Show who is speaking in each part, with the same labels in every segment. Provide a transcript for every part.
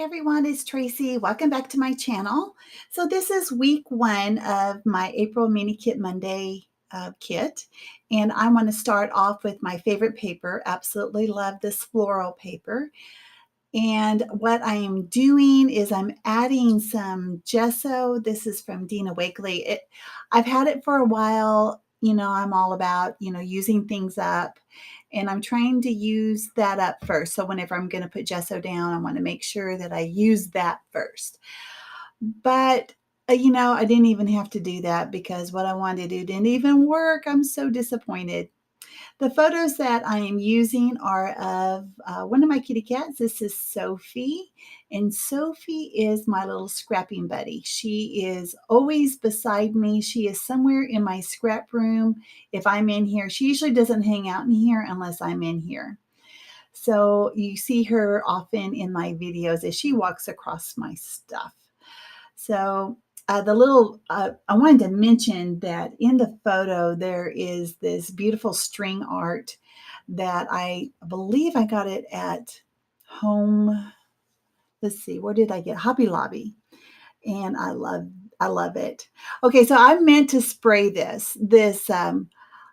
Speaker 1: everyone, it's Tracy. Welcome back to my channel. So this is week one of my April Mini Kit Monday kit. And I want to start off with my favorite paper. Absolutely love this floral paper. And what I am doing is I'm adding some gesso. This is from Dina Wakley. I've had it for a while. You know, I'm all about, using things up. And I'm trying to use that up first. So whenever I'm going to put gesso down, I want to make sure that I use that first. But, I didn't even have to do that because what I wanted to do didn't even work. I'm so disappointed. The photos that I am using are of one of my kitty cats. This is Sophie, and Sophie is my little scrapping buddy. She is always beside me. She is somewhere in my scrap room. If I'm in here, she usually doesn't hang out in here unless I'm in here. So you see her often in my videos as she walks across my stuff. So I wanted to mention that in the photo, there is this beautiful string art that I believe I got it at home. Let's see, where did I get? Hobby Lobby. And I love it. Okay, so I meant to spray this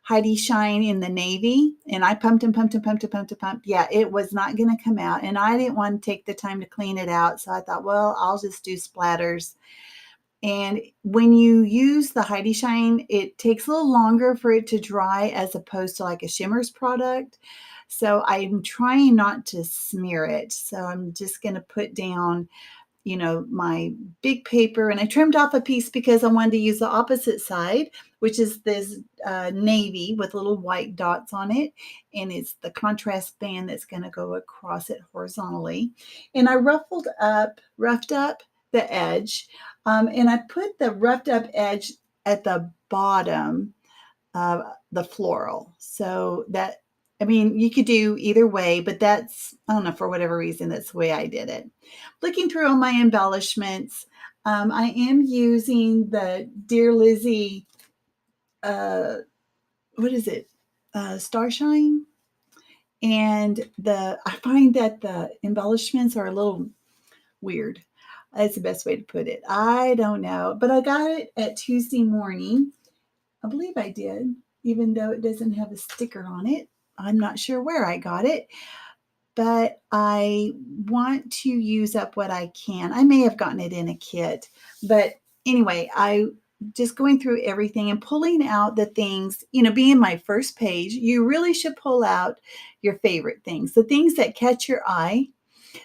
Speaker 1: Heidi Shine in the navy, and I pumped and pumped and pumped and pumped and pumped. Yeah, it was not going to come out, and I didn't want to take the time to clean it out, so I thought, well, I'll just do splatters. And when you use the Heidi Shine, it takes a little longer for it to dry as opposed to like a Shimmers product. So I'm trying not to smear it. So I'm just going to put down, my big paper, and I trimmed off a piece because I wanted to use the opposite side, which is this navy with little white dots on it. And it's the contrast band that's going to go across it horizontally. And I roughed up the edge. And I put the roughed up edge at the bottom of the floral. So that, you could do either way, but that's, I don't know, for whatever reason, that's the way I did it. Looking through all my embellishments, I am using the Dear Lizzie, what is it? Starshine. And I find that the embellishments are a little weird. That's the best way to put it. I don't know, but I got it at Tuesday morning. I believe I did, even though it doesn't have a sticker on it. I'm not sure where I got it, but I want to use up what I can. I may have gotten it in a kit, but anyway, I just going through everything and pulling out the things, being my first page, you really should pull out your favorite things, the things that catch your eye.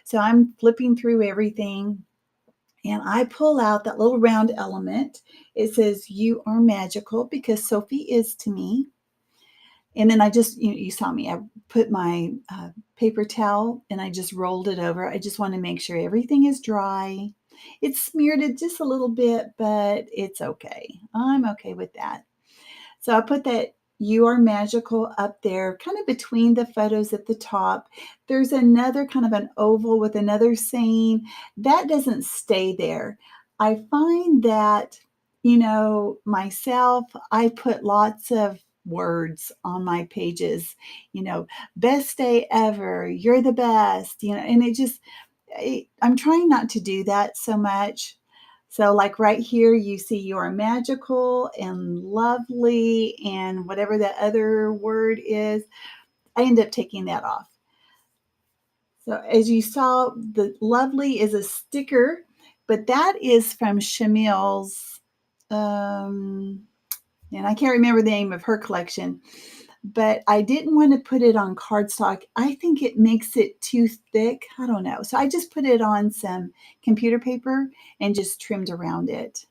Speaker 1: So I'm flipping through everything and I pull out that little round element. It says, "You are magical," because Sophie is to me. And then I just, you saw me, I put my paper towel and I just rolled it over. I just want to make sure everything is dry. It smeared it just a little bit, but it's okay. I'm okay with that. So I put that "You are magical" up there, kind of between the photos at the top. There's another kind of an oval with another saying. That doesn't stay there. I find that, myself, I put lots of words on my pages, "Best day ever," "You're the best," and I'm trying not to do that so much. So like right here, you see "You are magical" and "lovely" and whatever that other word is. I end up taking that off. So as you saw, the "lovely" is a sticker, but that is from Shamil's, and I can't remember the name of her collection, but I didn't want to put it on cardstock. I think it makes it too thick. I don't know. So I just put it on some computer paper and just trimmed around it.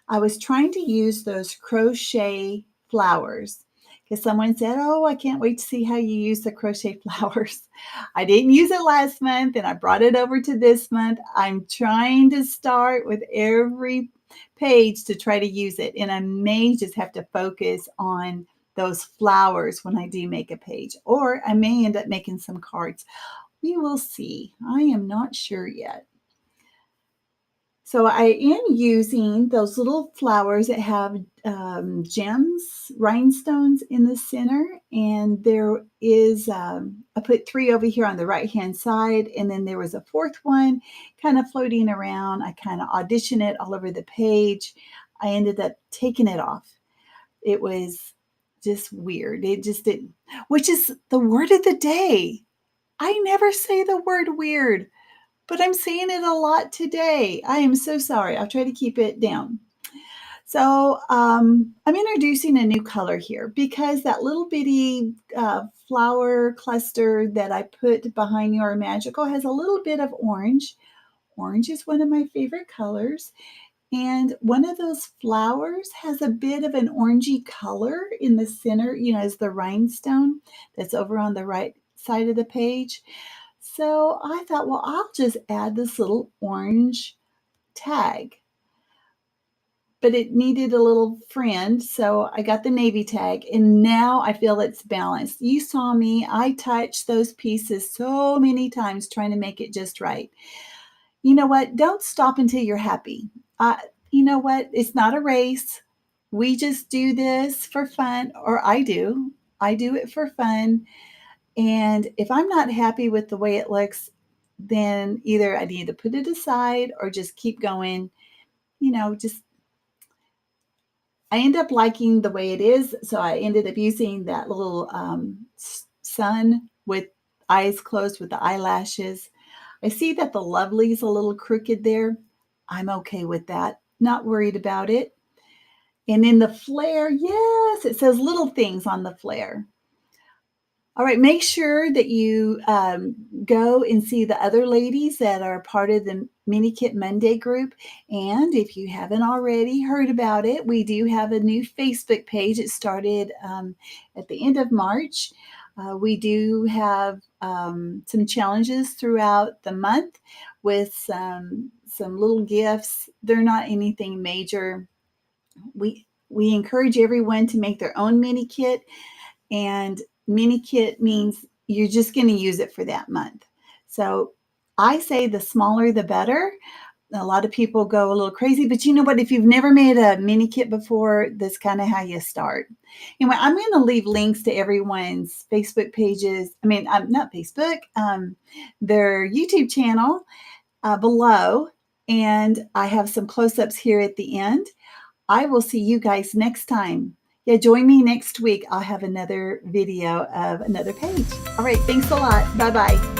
Speaker 1: I was trying to use those crochet flowers because someone said, "Oh, I can't wait to see how you use the crochet flowers." I didn't use it last month and I brought it over to this month. I'm trying to start with every page to try to use it, and I may just have to focus on those flowers when I do make a page, or I may end up making some cards. We will see. I am not sure yet. So I am using those little flowers that have gems, rhinestones in the center. And there is, I put 3 over here on the right-hand side. And then there was a 4th one kind of floating around. I kind of auditioned it all over the page. I ended up taking it off. It was just weird. It just didn't, which is the word of the day. I never say the word weird, but I'm saying it a lot today. I am so sorry. I'll try to keep it down. So I'm introducing a new color here because that little bitty flower cluster that I put behind Your Magical has a little bit of orange. Orange is one of my favorite colors. And one of those flowers has a bit of an orangey color in the center, as the rhinestone that's over on the right side of the page. So I thought, well, I'll just add this little orange tag. But it needed a little friend, so I got the navy tag, and now I feel it's balanced. You saw me. I touched those pieces so many times trying to make it just right. You know what? Don't stop until you're happy. You know what? It's not a race. We just do this for fun, or I do. I do it for fun. And if I'm not happy with the way it looks, then either I need to put it aside or just keep going. Just I end up liking the way it is. So I ended up using that little sun with eyes closed with the eyelashes. I see that the lovely's a little crooked there. I'm okay with that. Not worried about it. And in the flare, yes, it says little things on the flare. All right, make sure that you go and see the other ladies that are part of the Mini Kit Monday group. And if you haven't already heard about it, we do have a new Facebook page. It started at the end of March. We do have some challenges throughout the month with some little gifts. They're not anything major. We encourage everyone to make their own mini kit. And mini kit means you're just going to use it for that month. So I say the smaller the better. A lot of people go a little crazy, but you know what? If you've never made a mini kit before, that's kind of how you start. Anyway, I'm going to leave links to everyone's Facebook pages. I mean, not Facebook, their YouTube channel below. And I have some close-ups here at the end. I will see you guys next time. Yeah, join me next week. I'll have another video of another page. All right, thanks a lot. Bye-bye.